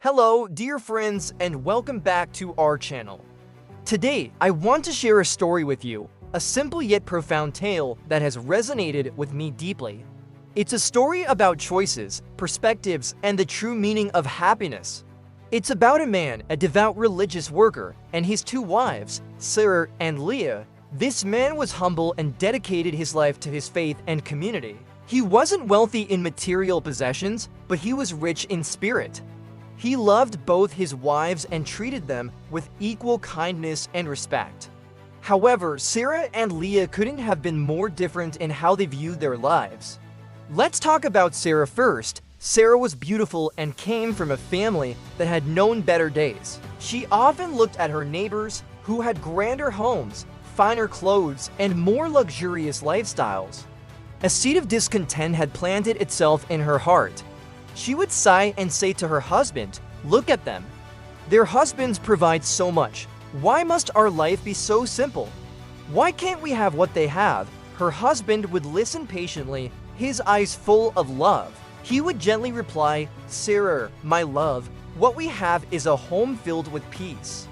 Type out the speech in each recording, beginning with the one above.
Hello, dear friends, and welcome back to our channel. Today, I want to share a story with you, a simple yet profound tale that has resonated with me deeply. It's a story about choices, perspectives, and the true meaning of happiness. It's about a man, a devout religious worker, and his two wives, Sarah and Leah. This man was humble and dedicated his life to his faith and community. He wasn't wealthy in material possessions, but he was rich in spirit. He loved both his wives and treated them with equal kindness and respect. However, Sarah and Leah couldn't have been more different in how they viewed their lives. Let's talk about Sarah first. Sarah was beautiful and came from a family that had known better days. She often looked at her neighbors who had grander homes, finer clothes, and more luxurious lifestyles. A seed of discontent had planted itself in her heart. She would sigh and say to her husband, "Look at them. Their husbands provide so much. Why must our life be so simple? Why can't we have what they have?" Her husband would listen patiently, his eyes full of love. He would gently reply, "Sarah, my love, what we have is a home filled with peace.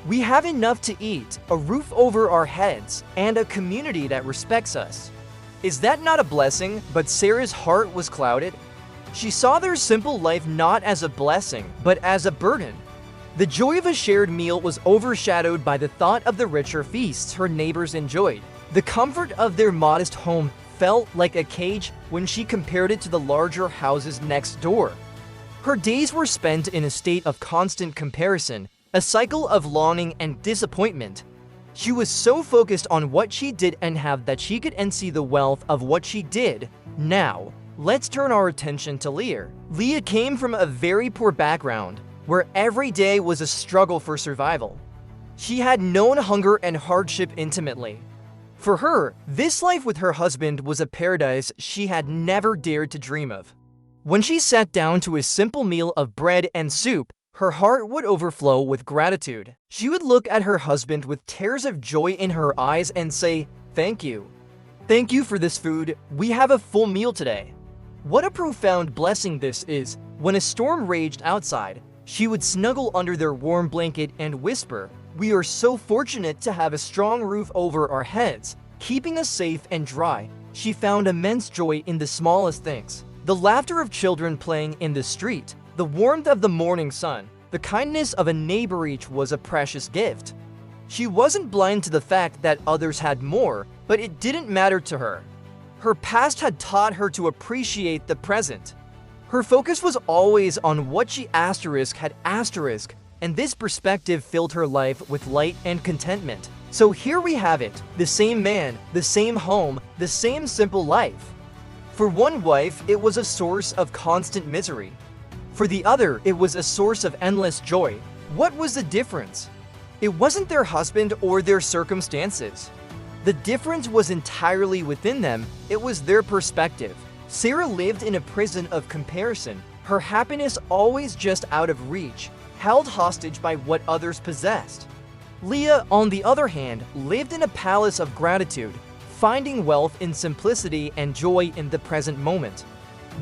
We have enough to eat, a roof over our heads, and a community that respects us." Is that not a blessing? But Sarah's heart was clouded. She saw their simple life not as a blessing, but as a burden. The joy of a shared meal was overshadowed by the thought of the richer feasts her neighbors enjoyed. The comfort of their modest home felt like a cage when she compared it to the larger houses next door. Her days were spent in a state of constant comparison, a cycle of longing and disappointment. She was so focused on what she didn't have that she couldn't see the wealth of what she did. Now, let's turn our attention to Leah. Leah came from a very poor background, where every day was a struggle for survival. She had known hunger and hardship intimately. For her, this life with her husband was a paradise she had never dared to dream of. When she sat down to a simple meal of bread and soup, her heart would overflow with gratitude. She would look at her husband with tears of joy in her eyes and say, "Thank you. Thank you for this food. We have a full meal today." What a profound blessing this is. When a storm raged outside, she would snuggle under their warm blanket and whisper, "We are so fortunate to have a strong roof over our heads, keeping us safe and dry." She found immense joy in the smallest things. The laughter of children playing in the street, the warmth of the morning sun, the kindness of a neighbor, each was a precious gift. She wasn't blind to the fact that others had more, but it didn't matter to her. Her past had taught her to appreciate the present. Her focus was always on what she had asterisk, and this perspective filled her life with light and contentment. So here we have it, the same man, the same home, the same simple life. For one wife, it was a source of constant misery. For the other, it was a source of endless joy. What was the difference? It wasn't their husband or their circumstances. The difference was entirely within them. It was their perspective. Sarah lived in a prison of comparison, her happiness always just out of reach, held hostage by what others possessed. Leah, on the other hand, lived in a palace of gratitude, finding wealth in simplicity and joy in the present moment.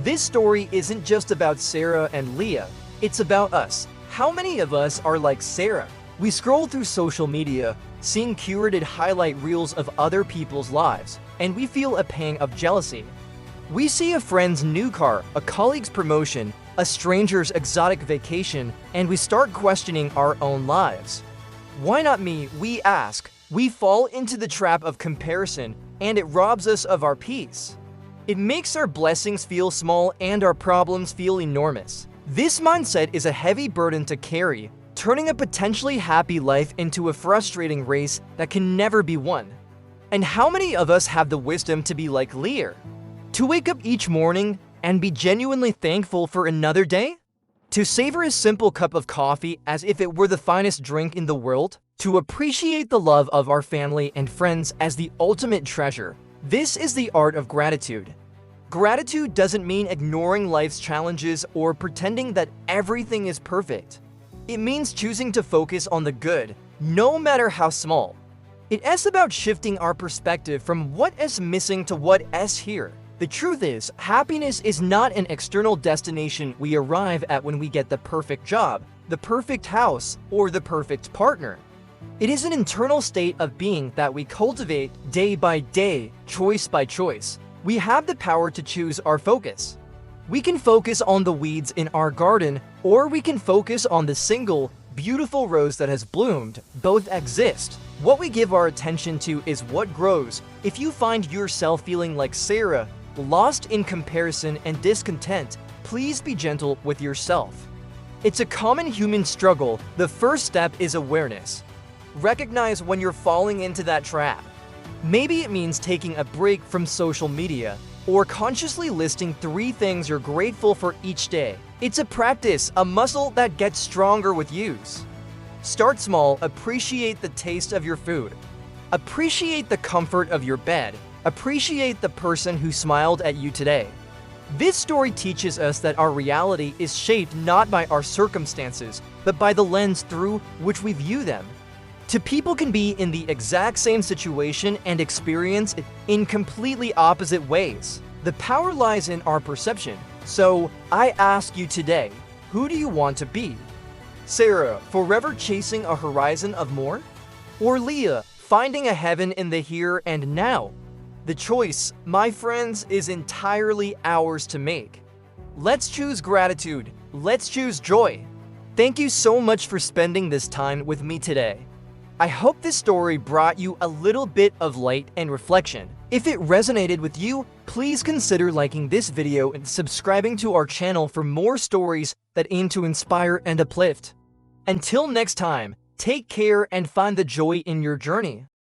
This story isn't just about Sarah and Leah, it's about us. How many of us are like Sarah? We scroll through social media, seeing curated highlight reels of other people's lives, and we feel a pang of jealousy. We see a friend's new car, a colleague's promotion, a stranger's exotic vacation, and we start questioning our own lives. Why not me, we ask. We fall into the trap of comparison, and it robs us of our peace. It makes our blessings feel small and our problems feel enormous. This mindset is a heavy burden to carry, turning a potentially happy life into a frustrating race that can never be won. And how many of us have the wisdom to be like Leah? To wake up each morning and be genuinely thankful for another day? To savor a simple cup of coffee as if it were the finest drink in the world? To appreciate the love of our family and friends as the ultimate treasure? This is the art of gratitude. Gratitude doesn't mean ignoring life's challenges or pretending that everything is perfect. It means choosing to focus on the good, no matter how small. It is about shifting our perspective from what is missing to what is here. The truth is, happiness is not an external destination we arrive at when we get the perfect job, the perfect house, or the perfect partner. It is an internal state of being that we cultivate day by day, choice by choice. We have the power to choose our focus. We can focus on the weeds in our garden, or we can focus on the single, beautiful rose that has bloomed. Both exist. What we give our attention to is what grows. If you find yourself feeling like Sarah, lost in comparison and discontent, please be gentle with yourself. It's a common human struggle. The first step is awareness. Recognize when you're falling into that trap. Maybe it means taking a break from social media, or consciously listing 3 things you're grateful for each day. It's a practice, a muscle that gets stronger with use. Start small, appreciate the taste of your food. Appreciate the comfort of your bed. Appreciate the person who smiled at you today. This story teaches us that our reality is shaped not by our circumstances, but by the lens through which we view them. Two people can be in the exact same situation and experience it in completely opposite ways. The power lies in our perception. So, I ask you today, who do you want to be? Sarah, forever chasing a horizon of more? Or Leah, finding a heaven in the here and now? The choice, my friends, is entirely ours to make. Let's choose gratitude. Let's choose joy. Thank you so much for spending this time with me today. I hope this story brought you a little bit of light and reflection. If it resonated with you, please consider liking this video and subscribing to our channel for more stories that aim to inspire and uplift. Until next time, take care and find the joy in your journey.